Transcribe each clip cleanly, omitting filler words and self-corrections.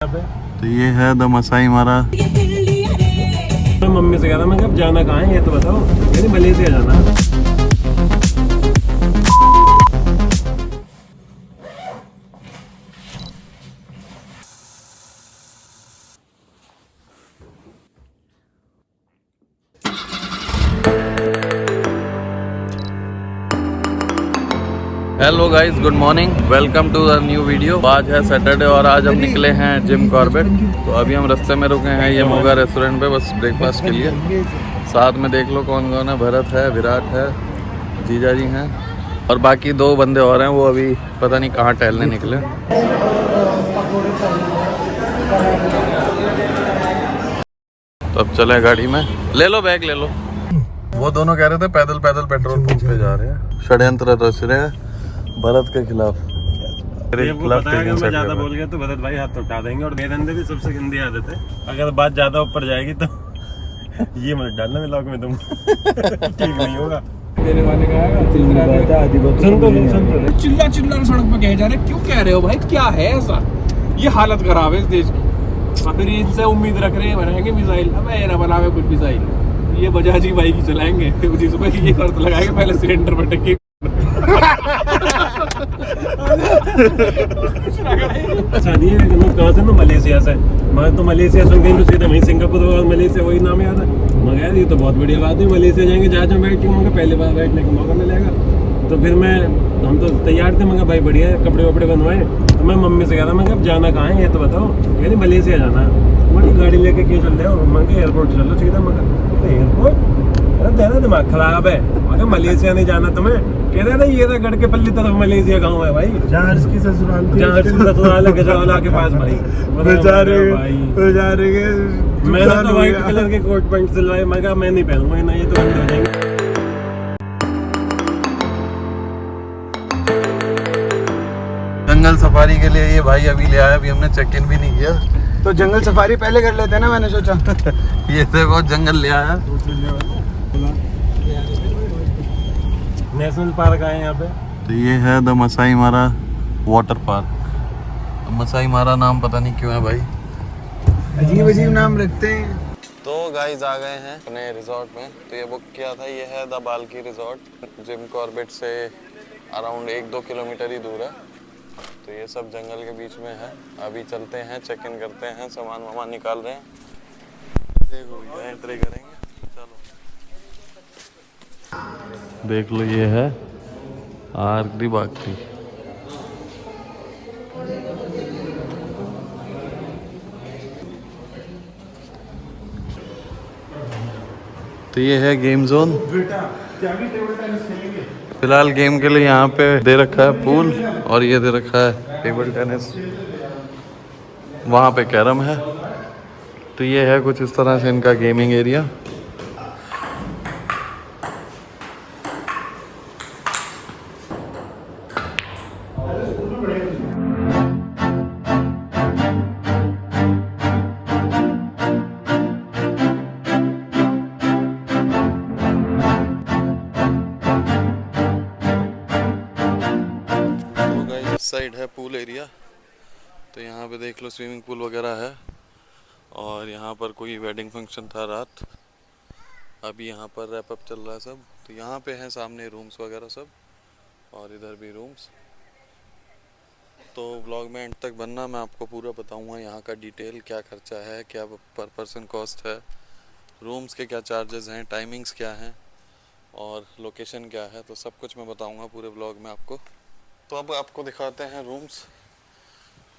तो ये है द मसाई मारा। मैं मम्मी से कह रहा मैं अब जाना कहाँ है ये तो बताओ। मैंने मलेशिया जाना। Hello guys, good morning, welcome to the new video. आज है सैटरडे और आज हम निकले हैं जिम कॉर्बेट। तो अभी हम रास्ते में रुके हैं ये मोगा रेस्टोरेंट पे बस ब्रेकफास्ट के लिए। साथ में देख लो कौन कौन है, भरत है, विराट है, जीजा जी हैं और बाकी दो बंदे और हैं, वो अभी पता नहीं कहाँ टहलने निकले। तो अब चले गाड़ी में, ले लो बैग ले लो। वो दोनों कह रहे थे पैदल पैदल पेट्रोल पंप पे जा रहे हैं, षड्यंत्र रच रहे हैं भरत के खिलाफ। मैं ज्यादा बोल गया तो भरत भाई हाथ उठा देंगे। और मेरे अंदर भी सबसे गंदी आदत है, अगर बात ज्यादा ऊपर जाएगी तो ये मत डालना व्लॉग में, तुम ठीक नहीं होगा। देने वाले का चिल्ला चिल्ला सड़क पे कह जा रहे, क्यों कह रहे हो भाई, क्या है ऐसा, ये हालत खराब है इस देश की। फिर इनसे उम्मीद रख रहे हैं बनाएंगे मिसाइल। अब ये ना बनावे कुछ मिसाइल, ये बजाज की बाइक ही चलाएंगे जिसमें ये शर्त लगाएंगे पहले सिलेंडर पर टके। कहाँ से ना मलेशिया से, मैं तो मलेशिया सुन गई सीधे वहीं सिंगापुर और मलेशिया वही नाम याद है। मगर ये तो बहुत बढ़िया बात है, मलेशिया जाएंगे जहाँ जहाँ बैठेंगे वहाँ पहले बार बैठने का मौका मिलेगा। तो फिर हम तो तैयार थे, मगर भाई बढ़िया है, कपड़े वपड़े बनवाए। तो मैं मम्मी से कह रहा मैं अब जाना कहाँ है ये तो बताओ। यानी मलेशिया जाना है। मैं गाड़ी लेके क्यों चल रहे हो, मैं एयरपोर्ट चल लो सीधा। मगर एयरपोर्ट तेरा दिमाग खराब है, मगर मलेशिया नहीं जाना तुम्हें। कह रहे ना ये था गढ़ के पल्ली तरफ मलेशिया गाँव है भाई, जहाँ इसकी ससुराल है गजवाला के पास भाई। मैंने तो व्हाइट कलर के कोट पैंट सिलवाए, मगर मैं नहीं पहनूंगा ना, ये तो बंद हो जाएंगे। जंगल सफारी के लिए ये भाई अभी ले आया, अभी हमने चेक इन भी नहीं किया। तो जंगल सफारी पहले कर लेते हैं ना, मैंने सोचा। ये देखो जंगल ले आया। नेशनल पार्क आए यहाँ पे। तो ये है द मसाई मारा वाटर पार्क। मसाई मारा नाम पता नहीं क्यों है भाई, अजीब अजीब नाम रखते हैं। तो गाइस आ गए हैं अपने रिजॉर्ट में। तो ये बुक किया था, ये है the Balki resort, Jim Corbett से अराउंड 1-2 किलोमीटर ही दूर है। तो ये सब जंगल के बीच में है। अभी चलते हैं, चेक इन करते हैं, सामान वामान निकाल रहे हैं, देखो एंट्री करेंगे। चलो देख लो, ये है आरती बागती। तो ये है गेम जोन। फिलहाल गेम के लिए यहाँ पे दे रखा है पूल और ये दे रखा है टेबल टेनिस, वहाँ पे कैरम है। तो ये है कुछ इस तरह से इनका गेमिंग एरिया। साइड है पूल एरिया। तो यहाँ पे देख लो स्विमिंग पूल वगैरह है और यहाँ पर कोई वेडिंग फंक्शन था रात, अभी यहाँ पर रैप अप चल रहा है सब। तो यहाँ पे हैं सामने रूम्स वगैरह सब और इधर भी रूम्स। तो व्लॉग में एंड तक बनना, मैं आपको पूरा बताऊँगा यहाँ का डिटेल, क्या खर्चा है, क्या पर पर्सन कॉस्ट है, रूम्स के क्या चार्जेस हैं, टाइमिंग्स क्या हैं और लोकेशन क्या है। तो सब कुछ मैं बताऊँगा पूरे व्लॉग में आपको। तो अब आपको दिखाते हैं रूम्स।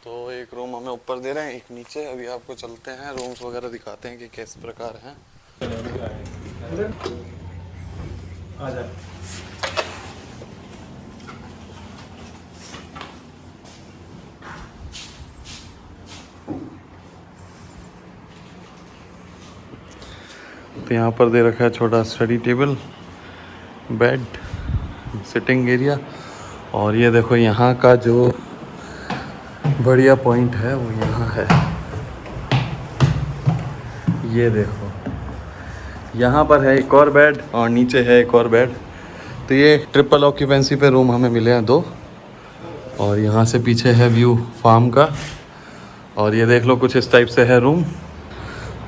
तो एक रूम हमें ऊपर दे रहे हैं, एक नीचे। अभी आपको चलते हैं रूम्स वगैरह दिखाते हैं कि किस प्रकार हैं। तो यहाँ पर दे रखा है छोटा study table, bed, sitting area. और ये देखो यहाँ का जो बढ़िया पॉइंट है वो यहाँ है, ये देखो यहाँ पर है एक और बेड और नीचे है एक और बेड। तो ये ट्रिपल ऑक्यूपेंसी पे रूम हमें मिले हैं 2। और यहाँ से पीछे है व्यू फार्म का और ये देख लो कुछ इस टाइप से है रूम।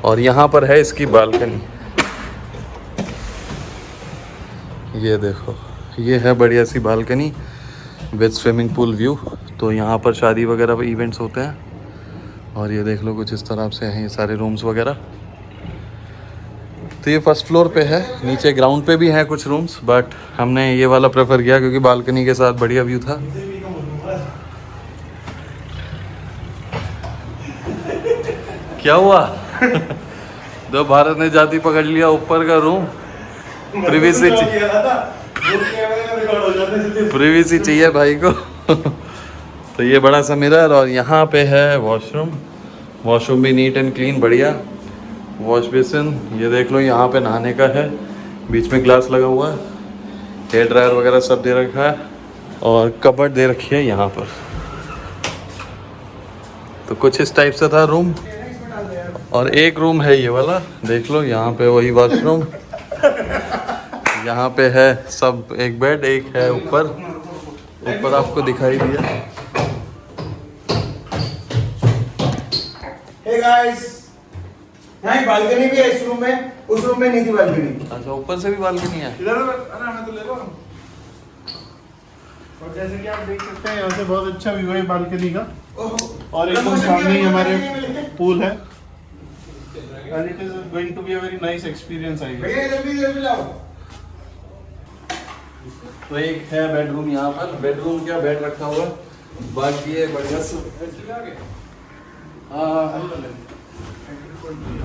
और यहाँ पर है इसकी बालकनी, ये देखो, ये है बढ़िया सी balcony with swimming pool view. तो यहाँ पर शादी वगैरह इवेंट्स होते हैं। और ये देख लो कुछ इस तरह से हैं ये सारे रूम्स वगैरह। तो ये फर्स्ट फ्लोर पे है, नीचे ग्राउंड पे भी हैं कुछ रूम्स, बट हमने ये वाला प्रेफर किया क्योंकि बालकनी के साथ बढ़िया व्यू था। क्या हुआ? तो भारत ने जाति पकड़ लिया, ऊपर का रूम प्रिवेसी चाहिए भाई को। तो ये बड़ा सा मिरर, और यहाँ पे है वॉशरूम। वॉशरूम भी नीट एंड क्लीन, बढ़िया। वॉश बेसिन, ये देख लो यहाँ पे नहाने का है, बीच में ग्लास लगा हुआ है, हेयर ड्रायर वगैरह सब दे रखा है, और कबर्ड दे रखी है यहाँ पर। तो कुछ इस टाइप से था रूम। और एक रूम है ये वाला, देख लो यहाँ पे वही वॉशरूम, यहाँ पे है सब, एक बेड, एक है ऊपर आपको दिखाई दिया। हे गाइस, यहाँ बालकनी भी है इस रूम में, उस रूम में नहीं थी बालकनी। अच्छा, ऊपर से भी बालकनी है। इधर मैं तो ले लो। और जैसे कि आप देख सकते हैं यहाँ से बहुत अच्छा व्यू है बालकनी का, और एकदम सामने ही हमारे पूल है। And it is going to be a very nice experience, I guess. तो एक है बेडरूम यहाँ पर, बेडरूम क्या बेड रखा हुआ है, बाकी ये बढ़िया से।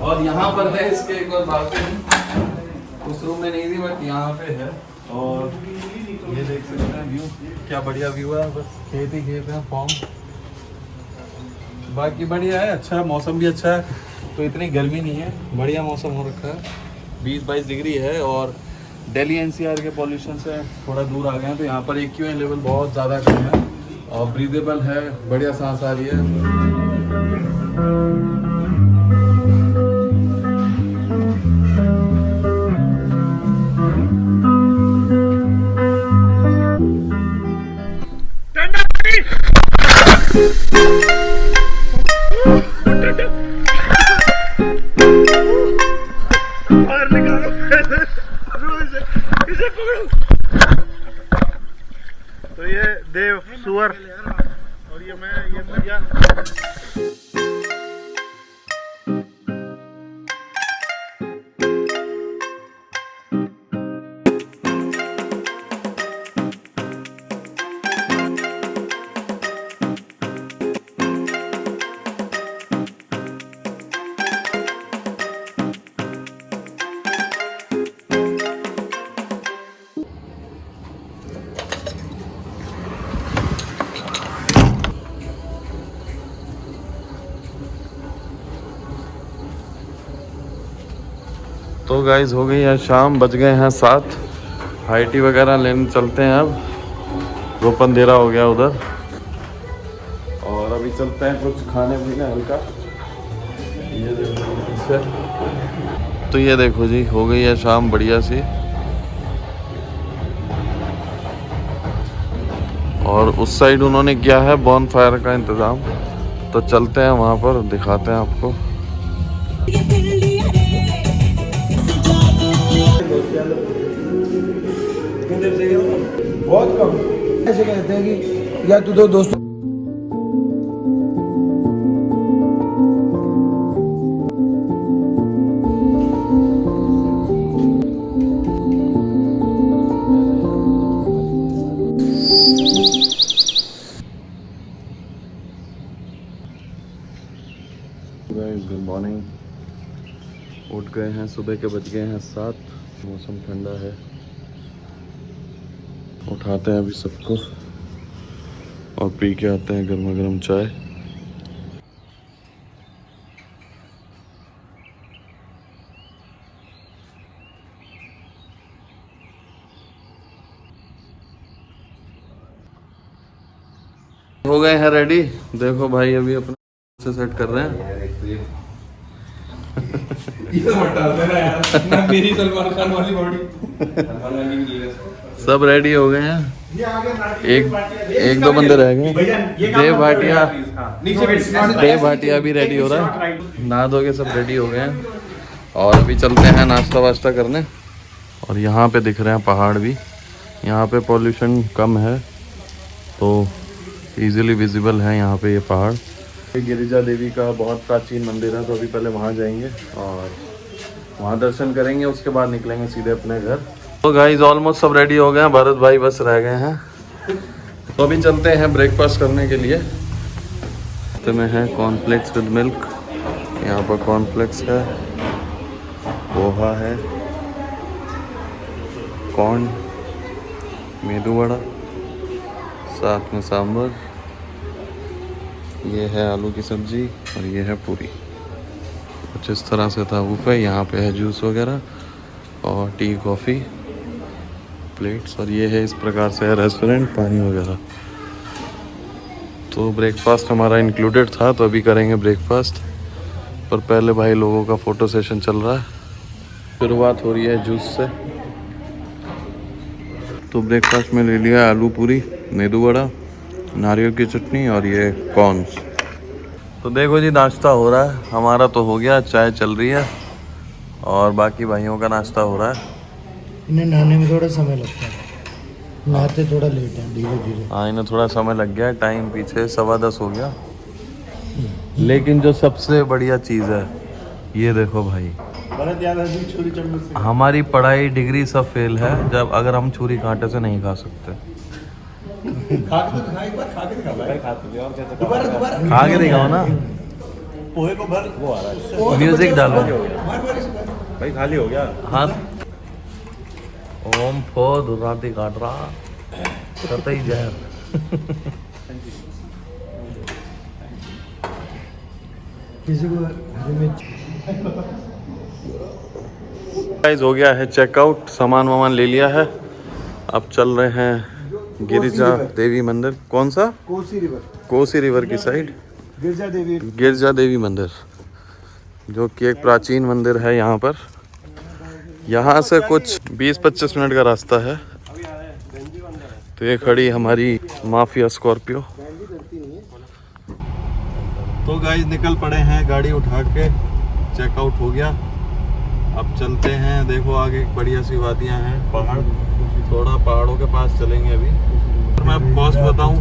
और यहाँ पर है इसके एक और बालकनी, उस रूम में नहीं थी बट यहाँ पे है। और ये देख सकते हैं व्यू, क्या बढ़िया व्यू है, बस खेत ही खेत है, फॉर्म बाकी बढ़िया है, अच्छा है, मौसम भी अच्छा है, तो इतनी गर्मी नहीं है, बढ़िया मौसम हो रखा है। 20-22 डिग्री है, और दिल्ली एनसीआर के पॉल्यूशन से थोड़ा दूर आ गए हैं, तो यहाँ पर AQI लेवल बहुत ज़्यादा कम है, और ब्रीदेबल है, बढ़िया सांस आ रही है। तो ये देव सुअर, और ये मैं, ये भैया। तो गाइस हो गई है शाम, बज गए हैं 7। हाई टी वगैरह लेने चलते हैं अब, रोप अंधेरा हो गया उधर, और अभी चलते हैं कुछ खाने पीने हल्का। ये देखो, तो ये देखो जी, हो गई है शाम बढ़िया सी, और उस साइड उन्होंने किया है बॉन फायर का इंतज़ाम, तो चलते हैं वहाँ पर, दिखाते हैं आपको। बहुत कम ऐसे कहते हैं कि या तू तो दोस्तों गुड मॉर्निंग, उठ गए हैं, सुबह के बज गए हैं 7, मौसम ठंडा है, उठाते हैं अभी सबको और पी के आते हैं गर्मा गर्म चाय। हो गए हैं रेडी, देखो भाई अभी अपने से सेट कर रहे हैं। मेरी सलमान खान वाली बॉडी सब रेडी हो गए हैं, एक दो बंदे रह गए। देव भाटिया भी रेडी हो रहा है, नहा धो के सब रेडी हो गए हैं और अभी चलते हैं नाश्ता वास्ता करने। और यहाँ पे दिख रहे हैं पहाड़ भी, यहाँ पे पॉल्यूशन कम है तो इजीली विजिबल है यहाँ पे ये पहाड़। गिरिजा देवी का बहुत प्राचीन मंदिर है, तो अभी पहले वहाँ जाएंगे और वहाँ दर्शन करेंगे, उसके बाद निकलेंगे सीधे अपने घर। तो गाइस ऑलमोस्ट सब रेडी हो गए हैं, भरत भाई बस रह गए हैं। तो अभी चलते हैं ब्रेकफास्ट करने के लिए। तो में है कॉर्नफ्लेक्स विद मिल्क, यहाँ पर कॉर्नफ्लेक्स है, पोहा है, कॉर्न, मेदू वड़ा, साथ में सांभर, ये है आलू की सब्जी और ये है पूरी। कुछ इस तरह से था ऊपर। यहाँ पे है जूस वगैरह और टी कॉफ़ी प्लेट्स, और ये है इस प्रकार से है रेस्टोरेंट, पानी वगैरह। तो ब्रेकफास्ट हमारा इंक्लूडेड था, तो अभी करेंगे ब्रेकफास्ट। पर पहले भाई लोगों का फ़ोटो सेशन चल रहा है, शुरुआत हो रही है जूस से। तो ब्रेकफास्ट में ले लिया आलू पूरी, मेदू वड़ा, नारियल की चटनी और ये कॉर्न्स। तो देखो जी नाश्ता हो रहा है, हमारा तो हो गया, चाय चल रही है और बाकी भाइयों का नाश्ता हो रहा है। इन्हें नहाने में थोड़ा समय लगता है, नहाते थोड़ा लेट है, धीरे धीरे। हाँ इन्हें थोड़ा समय लग गया, टाइम पीछे 10:15 हो गया। लेकिन जो सबसे बढ़िया चीज़ है ये देखो भाई, हमारी पढ़ाई डिग्री सब फेल है जब अगर हम छुरी कांटे से नहीं खा सकते। खा के दिखाओ ना, पोहे को भर, वो आ रहा है, म्यूजिक डालो भाई खाली हो गया हाथ। ओम फो दुराती काट रहा कतई जहर। किसी को हरी मिर्च। गाइस हो गया है चेकआउट, सामान वामान ले लिया है, अब चल रहे हैं गिरिजा देवी मंदिर। कौन सा? कोसी रिवर की साइड गिरिजा देवी मंदिर, जो कि एक प्राचीन मंदिर है यहाँ पर। यहाँ से कुछ 20-25 मिनट का रास्ता है। तो ये खड़ी हमारी माफिया स्कॉर्पियो। तो गाइस निकल पड़े हैं गाड़ी उठा के, चेकआउट हो गया, अब चलते हैं। देखो आगे बढ़िया सी वादियाँ हैं, पहाड़, थोड़ा पहाड़ों के पास चलेंगे अभी। और मैं कॉस्ट बताऊं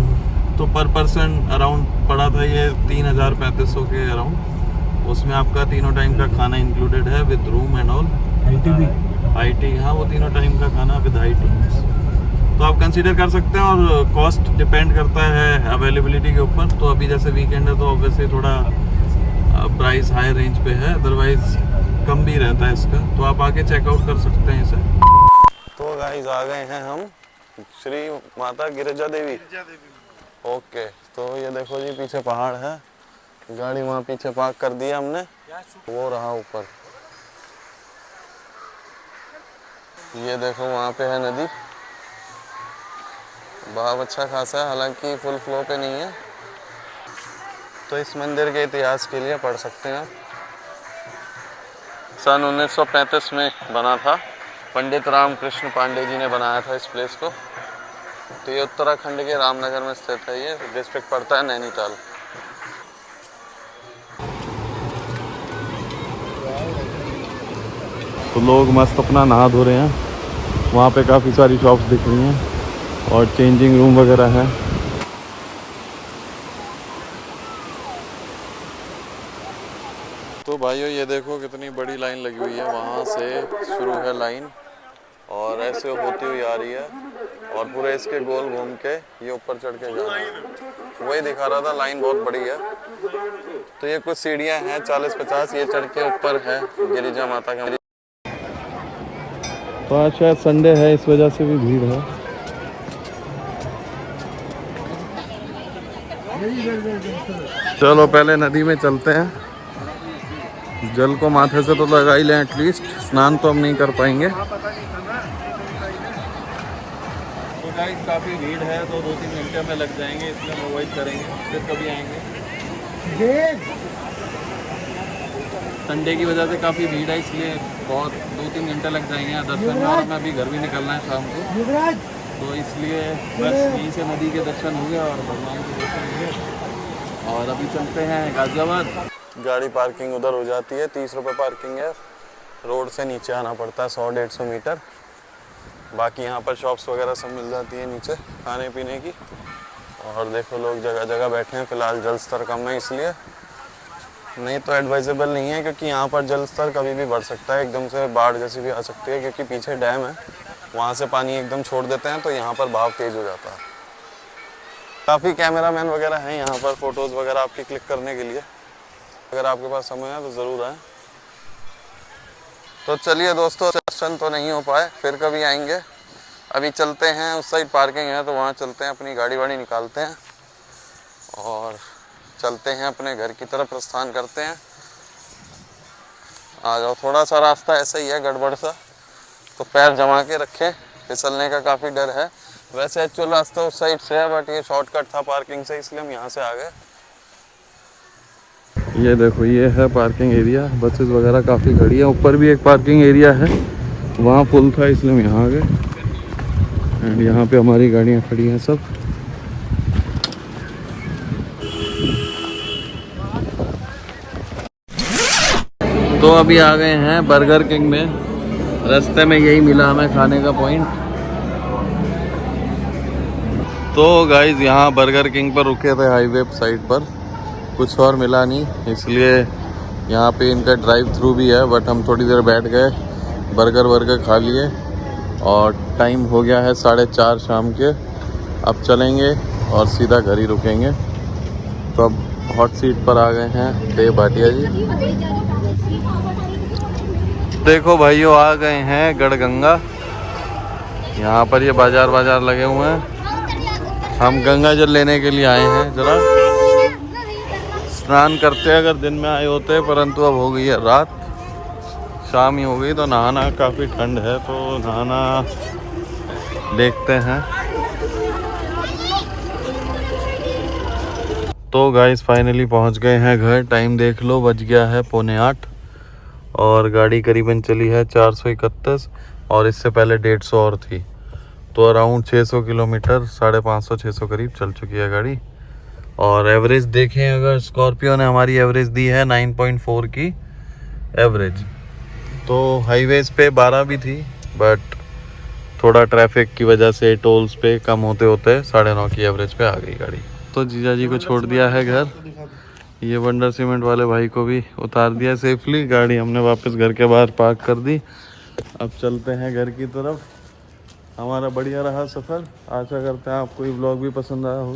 तो पर पर्सन अराउंड पड़ा था ये 3,3500 के अराउंड। उसमें आपका तीनों टाइम का खाना इंक्लूडेड है with room and all. IT हाँ, वो तीनों टाइम का खाना विद IT। तो आप कंसीडर कर सकते हैं, और कॉस्ट डिपेंड करता है अवेलेबिलिटी के ऊपर। तो अभी जैसे वीकेंड है तो ऑब्वियसली थोड़ा प्राइस हाई रेंज पे है, अदरवाइज कम भी रहता है इसका। तो आप आके चेकआउट कर सकते हैं इसे। तो गाइस आ गए हैं हम श्री माता गिरिजा देवी। ओके, तो ये देखो जी पीछे पहाड़ है, गाड़ी वहाँ पीछे पार्क कर दिया हमने, वो रहा ऊपर। ये देखो वहाँ पे है नदी, बहाव अच्छा खासा है, हालांकि फुल फ्लो पे नहीं है। तो इस मंदिर के इतिहास के लिए पढ़ सकते हैं आप। सन 1935 में बना था, पंडित रामकृष्ण पांडे जी ने बनाया था इस प्लेस को। तो ये उत्तराखंड के रामनगर में स्थित है, ये डिस्ट्रिक्ट पड़ता है नैनीताल। तो लोग मस्त अपना नहा धो रहे हैं, वहाँ पे काफ़ी सारी शॉप्स दिख रही हैं और चेंजिंग रूम वगैरह है। तो भाइयों ये देखो कितनी बड़ी लाइन लगी हुई है, वहाँ से शुरू है लाइन और ऐसे होती हुई आ रही है और पूरे इसके गोल घूम के ये ऊपर चढ़ के जाना है। वही दिखा रहा था, लाइन बहुत बड़ी है। तो ये कुछ सीढ़ियाँ हैं 40-50, ये चढ़ के ऊपर है गिरिजा माता का। तो आज शायद संडे है, इस वजह से भी भीड़ है। चलो पहले नदी में चलते हैं, जल को माथे से तो लगा ही लें एटलीस्ट, स्नान तो हम नहीं कर पाएंगे। तो गाइस काफ़ी भीड़ है, तो 2-3 घंटे में लग जाएंगे, इसलिए हम अवॉइड करेंगे, फिर कभी आएंगे। संडे की वजह से काफ़ी भीड़ है, इसलिए बहुत 2-3 घंटे लग जाएंगे दर्शन में, और मैं अभी घर भी निकलना है शाम को। तो इसलिए बस यहीं से नदी के दर्शन हो गए और भगवान के दर्शन हो गए। और अभी चलते हैं गाजियाबाद। गाड़ी पार्किंग उधर हो जाती है, 30 रुपये पार्किंग है। रोड से नीचे आना पड़ता है 100-150 मीटर। बाकी यहाँ पर शॉप्स वगैरह सब मिल जाती है नीचे खाने पीने की। और देखो लोग जगह जगह बैठे हैं, फ़िलहाल जल स्तर कम है इसलिए, नहीं तो एडवाइजेबल नहीं है क्योंकि यहाँ पर जल स्तर कभी भी बढ़ सकता है, एकदम से बाढ़ जैसी भी आ सकती है क्योंकि पीछे डैम है, वहाँ से पानी एकदम छोड़ देते हैं तो यहाँ पर बहाव तेज़ हो जाता है। काफ़ी कैमरामैन वगैरह हैं यहाँ पर फ़ोटोज़ वगैरह आपकी क्लिक करने के लिए, अगर आपके पास समय है तो ज़रूर आएँ। तो चलिए दोस्तों, दर्शन तो नहीं हो पाए, फिर कभी आएंगे। अभी चलते हैं, उस साइड पार्किंग है तो वहाँ चलते हैं, अपनी गाड़ी वाड़ी निकालते हैं और चलते हैं अपने घर की तरफ प्रस्थान करते हैं। आ जाओ, थोड़ा सा रास्ता ऐसा ही है गड़बड़ सा, तो पैर जमा के रखें, फिसलने का काफ़ी डर है। वैसे एक्चुअल रास्ता उस साइड से है बट ये शॉर्टकट था पार्किंग से, इसलिए हम यहाँ से आ गए। ये देखो, ये है पार्किंग एरिया, बसेस वगैरह काफ़ी खड़ी है। ऊपर भी एक पार्किंग एरिया है, वहाँ फुल था इसलिए हम यहाँ आ गए। एंड यहाँ पे हमारी गाड़ियाँ खड़ी हैं सब। तो अभी आ गए हैं बर्गर किंग में, रास्ते में यही मिला हमें खाने का पॉइंट। तो गाइज यहाँ बर्गर किंग पर रुके थे हाईवे साइड पर, कुछ और मिला नहीं, इसलिए यहाँ पे इनका ड्राइव थ्रू भी है बट हम थोड़ी देर बैठ गए, बर्गर खा लिए और टाइम हो गया है 4:30 शाम के। अब चलेंगे और सीधा घर ही रुकेंगे। तो अब हॉट सीट पर आ गए हैं देव भाटिया जी। देखो भाइयों, आ गए हैं गढ़गंगा। यहाँ पर ये बाजार लगे हुए हैं। हम गंगा जल लेने के लिए आए हैं, जरा स्नान करते अगर दिन में आए होते, परंतु अब हो गई है रात, शाम ही हो गई, तो नहाना, काफ़ी ठंड है तो नहाना देखते हैं। तो गाइस फाइनली पहुंच गए हैं घर। टाइम देख लो, बज गया है 7:45 और गाड़ी करीबन चली है 431 और इससे पहले 150 और थी, तो अराउंड 600 किलोमीटर, 550-600 करीब चल चुकी है गाड़ी। और एवरेज देखें अगर, स्कॉर्पियो ने हमारी एवरेज दी है 9.4 की एवरेज। तो हाईवेज पे 12 भी थी बट थोड़ा ट्रैफिक की वजह से टोल्स पे कम होते होते 9.5 की एवरेज पे आ गई गाड़ी। तो जीजा जी को छोड़ दिया है घर, ये वंडर सीमेंट वाले भाई को भी उतार दिया सेफली। गाड़ी हमने वापस घर के बाहर पार्क कर दी। अब चलते हैं घर की तरफ। हमारा बढ़िया रहा सफ़र, आशा करते हैं आपको ये ब्लॉग भी पसंद आया होगा।